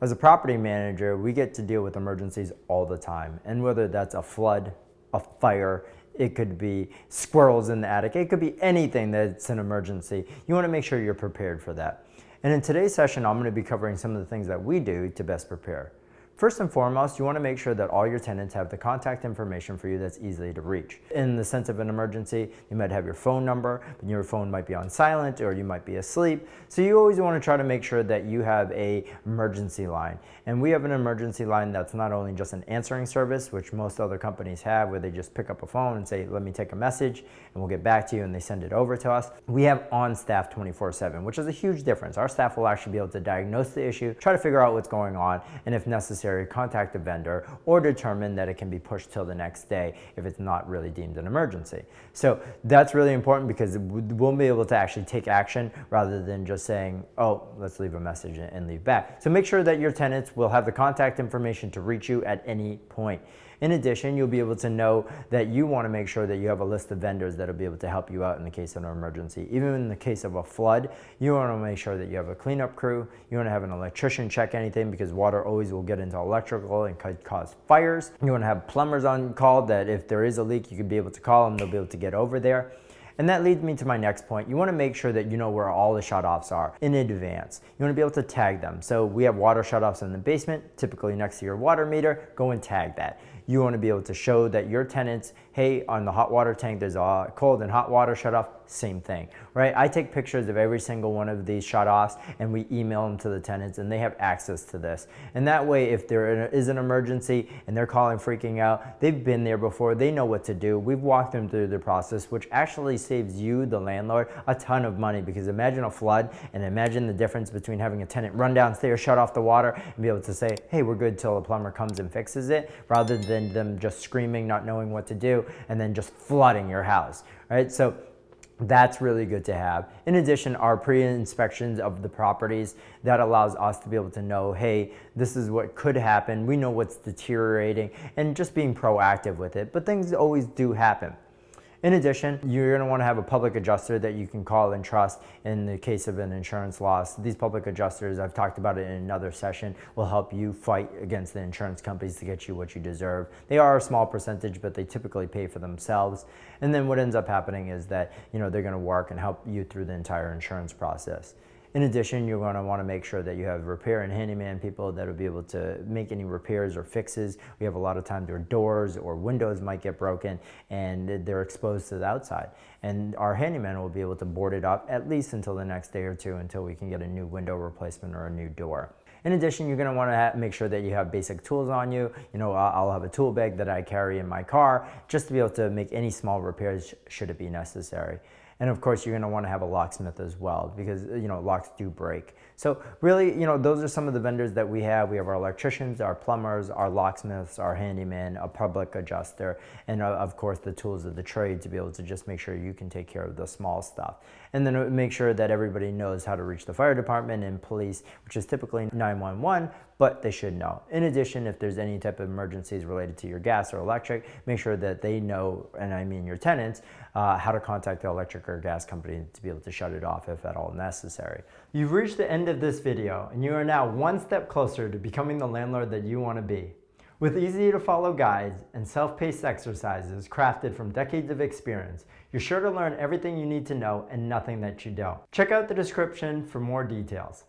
As a property manager, we get to deal with emergencies all the time. And whether that's a flood, a fire, it could be squirrels in the attic, it could be anything that's an emergency. You want to make sure you're prepared for that. And in today's session, I'm going to be covering some of the things that we do to best prepare. First and foremost, you want to make sure that all your tenants have the contact information for you that's easy to reach. In the sense of an emergency, you might have your phone number, but your phone might be on silent or you might be asleep. So you always want to try to make sure that you have an emergency line. And we have an emergency line that's not only just an answering service, which most other companies have, where they just pick up a phone and say, let me take a message and we'll get back to you, and they send it over to us. We have on staff 24/7, which is a huge difference. Our staff will actually be able to diagnose the issue, try to figure out what's going on, and if necessary, contact the vendor or determine that it can be pushed till the next day if it's not really deemed an emergency. So that's really important because we'll be able to actually take action rather than just saying, oh, let's leave a message and leave back. So make sure that your tenants will have the contact information to reach you at any point. In addition, you'll be able to know that you want to make sure that you have a list of vendors that will be able to help you out in the case of an emergency. Even in the case of a flood, you want to make sure that you have a cleanup crew. You want to have an electrician check anything because water always will get into electrical and could cause fires. You want to have plumbers on call that if there is a leak, you can be able to call them. They'll be able to get over there. And that leads me to my next point. You want to make sure that you know where all the shutoffs are in advance. You want to be able to tag them. So we have water shutoffs in the basement, typically next to your water meter. Go and tag that. You want to be able to show that your tenants, hey, on the hot water tank, there's a cold and hot water shutoff, same thing, right? I take pictures of every single one of these shutoffs and we email them to the tenants and they have access to this. And that way, if there is an emergency and they're calling freaking out, they've been there before, they know what to do. We've walked them through the process, which actually saves you, the landlord, a ton of money, because imagine a flood and imagine the difference between having a tenant run downstairs, shut off the water and be able to say, hey, we're good till a plumber comes and fixes it, rather than them just screaming, not knowing what to do, and then just flooding your house, right? So that's really good to have. In addition, our pre-inspections of the properties, that allows us to be able to know, hey, this is what could happen. We know what's deteriorating, and just being proactive with it. But things always do happen. In addition, you're going to want to have a public adjuster that you can call and trust in the case of an insurance loss. These public adjusters, I've talked about it in another session, will help you fight against the insurance companies to get you what you deserve. They are a small percentage, but they typically pay for themselves. And then what ends up happening is that, they're going to work and help you through the entire insurance process. In addition, you're going to want to make sure that you have repair and handyman people that will be able to make any repairs or fixes. We have a lot of times where doors or windows might get broken and they're exposed to the outside. And our handyman will be able to board it up at least until the next day or two until we can get a new window replacement or a new door. In addition, you're going to want to make sure that you have basic tools on you. I'll have a tool bag that I carry in my car just to be able to make any small repairs should it be necessary. And of course, you're going to want to have a locksmith as well because, locks do break. So really, those are some of the vendors that we have. We have our electricians, our plumbers, our locksmiths, our handyman, a public adjuster, and of course, the tools of the trade to be able to just make sure you can take care of the small stuff. And then make sure that everybody knows how to reach the fire department and police, which is typically 911, but they should know. In addition, if there's any type of emergencies related to your gas or electric, make sure that they know, and I mean your tenants, how to contact the electric or gas company to be able to shut it off if at all necessary. You've reached the end of this video, and you are now one step closer to becoming the landlord that you want to be. With easy to follow guides and self-paced exercises crafted from decades of experience, you're sure to learn everything you need to know and nothing that you don't. Check out the description for more details.